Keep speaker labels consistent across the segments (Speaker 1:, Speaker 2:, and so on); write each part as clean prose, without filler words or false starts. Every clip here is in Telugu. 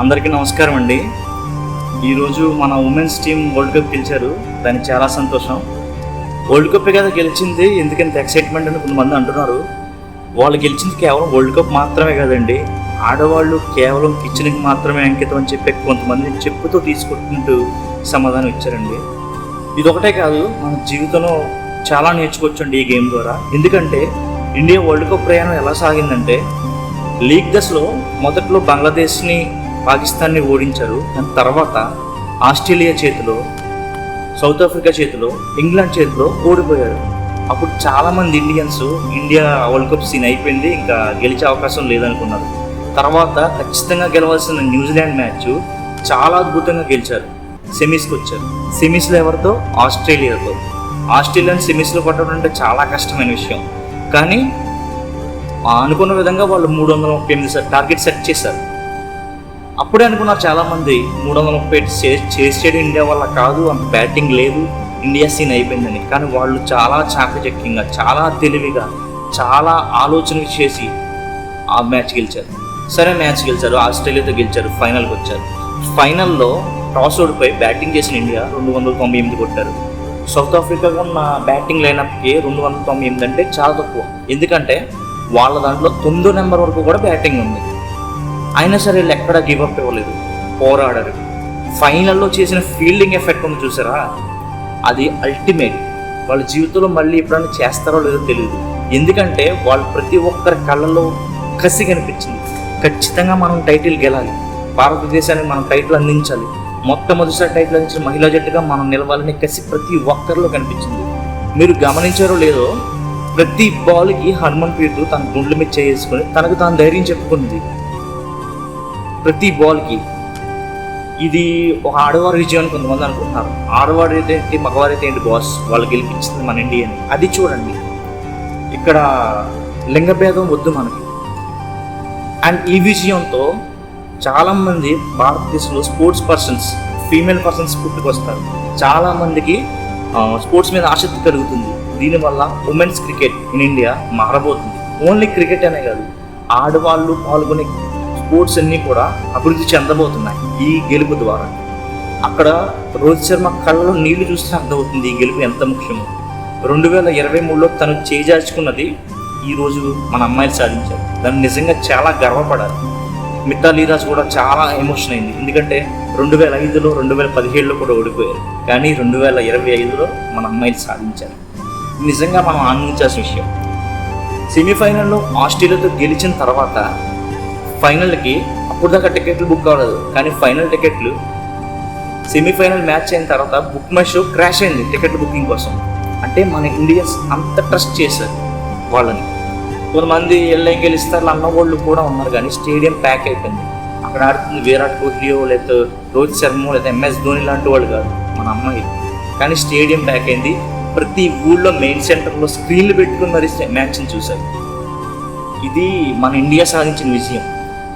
Speaker 1: అందరికీ నమస్కారం అండి. ఈరోజు మన ఉమెన్స్ టీం వరల్డ్ కప్ గెలిచారు. దానికి చాలా సంతోషం. వరల్డ్ కప్ కదా గెలిచింది, ఎందుకంత ఎక్సైట్మెంట్ అని కొంతమంది అంటున్నారు. వాళ్ళు గెలిచింది కేవలం వరల్డ్ కప్ మాత్రమే కదండి, ఆడవాళ్ళు కేవలం కిచెన్కి మాత్రమే అంకితం అని చెప్పి కొంతమంది చెప్పుతో తీసుకుంటూ సమాధానం ఇచ్చారండి. ఇదొకటే కాదు, మన జీవితంలో చాలా నేర్చుకోవచ్చండి ఈ గేమ్ ద్వారా. ఎందుకంటే ఇండియా వరల్డ్ కప్ ప్రయాణం ఎలా సాగిందంటే, లీగ్ దశలో మొదట్లో బంగ్లాదేశ్ని, పాకిస్తాన్ని ఓడించారు. దాని తర్వాత ఆస్ట్రేలియా చేతిలో, సౌత్ ఆఫ్రికా చేతిలో, ఇంగ్లాండ్ చేతిలో ఓడిపోయారు. అప్పుడు చాలామంది Indians India world cup scene అయిపోయింది, ఇంకా గెలిచే అవకాశం లేదనుకున్నారు. తర్వాత ఖచ్చితంగా గెలవాల్సిన న్యూజిలాండ్ మ్యాచ్ చాలా అద్భుతంగా గెలిచారు. సెమీస్కి వచ్చారు. సెమీస్లో ఎవరితో? ఆస్ట్రేలియాతో. ఆస్ట్రేలియాని సెమీస్లో పట్టడం అంటే చాలా కష్టమైన విషయం. కానీ అనుకున్న విధంగా వాళ్ళు 338 టార్గెట్ సెట్ చేశారు. అప్పుడే అనుకున్నారు చాలామంది 338 చేసేది ఇండియా వల్ల కాదు, అంత బ్యాటింగ్ లేదు, ఇండియా సీన్ అయిపోయిందని. కానీ వాళ్ళు చాలా చాకచక్యంగా, చాలా తెలివిగా, చాలా ఆలోచన చేసి ఆ మ్యాచ్ గెలిచారు. సరే, మ్యాచ్ గెలిచారు, ఆస్ట్రేలియాతో గెలిచారు, ఫైనల్కి వచ్చారు. ఫైనల్లో టాస్ ఓడిపోయి బ్యాటింగ్ చేసిన ఇండియా 298 కొట్టారు. సౌత్ ఆఫ్రికాగా ఉన్న బ్యాటింగ్ లైనప్కి 298 అంటే చాలా తక్కువ. ఎందుకంటే వాళ్ళ దాంట్లో 9వ నెంబర్ వరకు కూడా బ్యాటింగ్ ఉంది. అయినా సరే వీళ్ళు ఎక్కడా గివప్ ఇవ్వలేదు, పోరాడారు. ఫైనల్లో చేసిన ఫీల్డింగ్ ఎఫెక్ట్ ఉంది చూసారా, అది అల్టిమేట్. వాళ్ళ జీవితంలో మళ్ళీ ఎప్పుడైనా చేస్తారో లేదో తెలియదు. ఎందుకంటే వాళ్ళు ప్రతి ఒక్కరి కళ్ళలో కసి కనిపించింది. ఖచ్చితంగా మనం టైటిల్ గెలాలి, భారతదేశానికి మనం టైటిల్ అందించాలి, మొట్టమొదటిసారి టైటిల్ అందించిన మహిళా జట్టుగా మనం నిలవాలని కసి ప్రతి ఒక్కరిలో కనిపించింది. మీరు గమనించారో లేదో, ప్రతి బాల్కి హర్మన్ప్రీత్ తన గుండెల మీద చేసుకుని తనకు తాను ధైర్యం చెప్పుకుంది. ప్రతి బాల్కి. ఇది ఒక ఆడవారి విజయం అని కొంతమంది అనుకుంటున్నారు. ఆడవారు అయితే ఏంటి, మగవారు అయితే ఏంటి బాస్, వాళ్ళు గెలిపించింది మన ఇండియాని. అది చూడండి, ఇక్కడ లింగభేదం వద్దు మనకి. అండ్ ఈ విజయంతో చాలామంది భారతదేశంలో స్పోర్ట్స్ పర్సన్స్, ఫీమేల్ పర్సన్స్ పుట్టుకొస్తారు. చాలామందికి స్పోర్ట్స్ మీద ఆసక్తి కలుగుతుంది. దీనివల్ల ఉమెన్స్ క్రికెట్ ఇన్ ఇండియా మారబోతుంది. ఓన్లీ క్రికెట్ అనే కాదు, ఆడవాళ్ళు పాల్గొనే స్పోర్ట్స్ అన్నీ కూడా అభివృద్ధి చెందబోతున్నాయి ఈ గెలుపు ద్వారా. అక్కడ రోహిత్ శర్మ కళ్ళలో నీళ్లు చూస్తే అర్థమవుతుంది ఈ గెలుపు ఎంత ముఖ్యమో. 2023లో తను చేజార్చుకున్నది ఈరోజు మన అమ్మాయిలు సాధించారు. దాన్ని నిజంగా చాలా గర్వపడాలి. మిథాలీ రాజ్ కూడా చాలా ఎమోషన్ అయింది. ఎందుకంటే 2005లో, 2017లో కూడా ఓడిపోయారు. కానీ 2025లో మన అమ్మాయిలు సాధించారు. నిజంగా మనం ఆనందించాల్సిన విషయం. సెమీఫైనల్లో ఆస్ట్రేలియాతో గెలిచిన తర్వాత ఫైనల్కి అప్పుడు దాకా టికెట్లు బుక్ అవ్వలేదు. కానీ ఫైనల్ టికెట్లు సెమీఫైనల్ మ్యాచ్ అయిన తర్వాత బుక్ మై షో క్రాష్ అయింది టికెట్ బుకింగ్ కోసం. అంటే మన ఇండియన్స్ అంత ట్రస్ట్ చేశారు వాళ్ళని. కొంతమంది ఎల్ఐ గెలుస్తారు అన్న వాళ్ళు కూడా ఉన్నారు, కానీ స్టేడియం ప్యాక్ అయిపోయింది. అక్కడ ఆడుతుంది విరాట్ కోహ్లీయో, లేకపోతే రోహిత్ శర్మ, లేదా MS ధోని లాంటి వాళ్ళు కాదు, మన అమ్మాయి. కానీ స్టేడియం ప్యాక్ అయింది. ప్రతి ఊళ్ళో మెయిన్ సెంటర్లో స్క్రీన్లు పెట్టుకుని మరీ మ్యాచ్ని చూశారు. ఇది మన ఇండియా సాధించిన విజయం.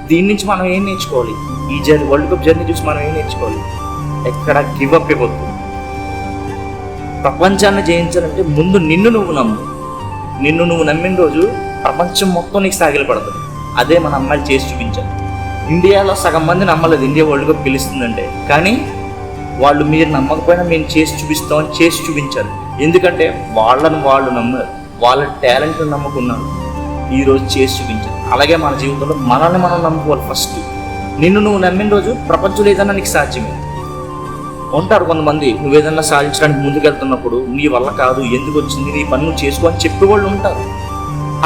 Speaker 1: దీని నుంచి మనం ఏం నేర్చుకోవాలి? ఈ వరల్డ్ కప్ జర్నీ చూసి మనం ఏం నేర్చుకోవాలి? ఎక్కడ గివప్ ఇవ్వద్దు. ప్రపంచాన్ని జయించాలంటే ముందు నిన్ను నువ్వు నమ్ము. నిన్ను నువ్వు నమ్మిన రోజు ప్రపంచం మొత్తం నీకు సాగిలపడుతుంది. అదే మన అమ్మాయిలు చేసి చూపించాలి. ఇండియాలో సగం మంది నమ్మలేదు ఇండియా వరల్డ్ కప్ గెలుస్తుందంటే, కానీ వాళ్ళు మీరు నమ్మకపోయినా మేము చేసి చూపిస్తామని చేసి చూపించారు. ఎందుకంటే వాళ్ళని వాళ్ళు నమ్మారు, వాళ్ళ టాలెంట్ని నమ్ముకున్నారు, ఈరోజు చేసి చూపించారు. అలాగే మన జీవితంలో మనల్ని మనం నమ్ముకోవాలి. ఫస్ట్ నిన్ను నువ్వు నమ్మిన రోజు ప్రపంచంలో ఏదన్నా నీకు సాధ్యమే. ఉంటారు కొంతమంది, నువ్వేదన్నా సాధించడానికి ముందుకెళ్తున్నప్పుడు నీ వల్ల కాదు, ఎందుకు వచ్చింది, నీ పని నువ్వు చేసుకో అని చెప్పేవాళ్ళు ఉంటారు.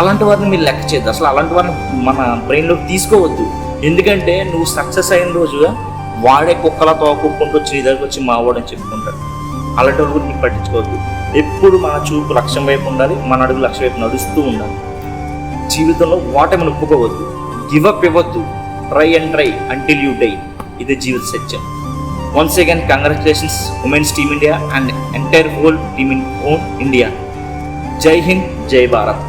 Speaker 1: అలాంటి వారిని మీరు లెక్క చేయద్దు. అసలు అలాంటి వారిని మన బ్రెయిన్లోకి తీసుకోవద్దు. ఎందుకంటే నువ్వు సక్సెస్ అయిన రోజుగా వాడే కుక్కలా తోకుంటూ వచ్చి నీ దగ్గరకు వచ్చి మావాడని చెప్పుకుంటాడు. అలాంటి వాళ్ళు కూడా నీకు పట్టించుకోవద్దు. ఎప్పుడు మన చూపు లక్ష్యం వైపు ఉండాలి, మన అడుగు లక్ష్యం వైపు నడుస్తూ ఉండాలి. జీవితంలో ఓటమిని ఒప్పుకోవద్దు, గివప్ ఇవ్వద్దు. Try and try until you die. ఇది జీవిత సత్యం. Once again congratulations women's team India and entire whole team in own India. జై హింద్, జై భారత్.